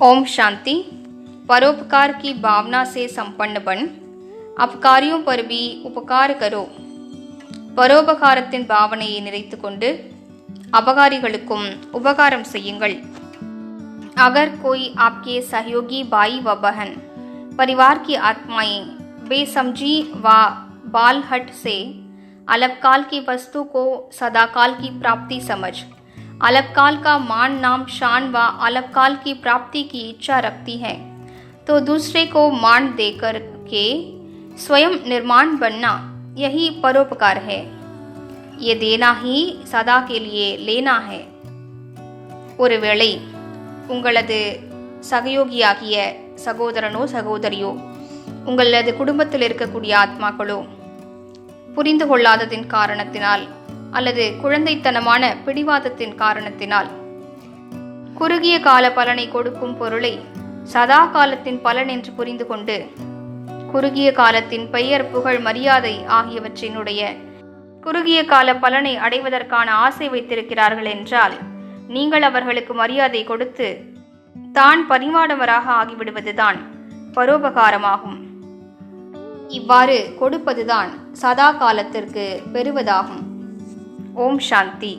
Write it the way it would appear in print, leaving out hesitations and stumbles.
ओम शांति। परोपकार की भावना से संपन्न बन अपकारियों पर भी उपकार करो। பரோபகாரத்தின் பாவனையை நிறைத்து கொண்டு அபகாரிகளுக்கும் உபகாரம் செய்யுங்கள். अगर कोई आपके सहयोगी भाई व बहन परिवार की आत्माएं बेसमझी व बालहट से अलपकाल की वस्तु को सदाकाल की प्राप्ति समझ अलपकाल का मान नाम शान व अलपकाल की प्राप्ति की इच्छा रखती है तो दूसरे को मान देकर के स्वयं निर्माण बनना यही परोपकार है. ये देना ही सदा के लिए लेना है. ஒருவேளை உங்களது சகயோகியாகிய சகோதரனோ சகோதரியோ உங்களது குடும்பத்தில் இருக்கக்கூடிய ஆத்மாக்களோ புரிந்து கொள்ளாததின் காரணத்தினால் அல்லது குழந்தைத்தனமான பிடிவாதத்தின் காரணத்தினால் குறுகிய கால பலனை கொடுக்கும் பொருளை சதா காலத்தின் பலன் என்று புரிந்து கொண்டு குறுகிய காலத்தின் பெயர் புகழ் மரியாதை ஆகியவற்றினுடைய குறுகிய கால பலனை அடைவதற்கான ஆசை வைத்திருக்கிறார்கள் என்றால் நீங்கள் அவர்களுக்கு மரியாதை கொடுத்து தான் பரிமாணவராக ஆகிவிடுவதுதான் பரோபகாரமாகும். இவ்வாறு கொடுப்பதுதான் சதா காலத்திற்கு பெறுவதாகும். ஓம் சாந்தி.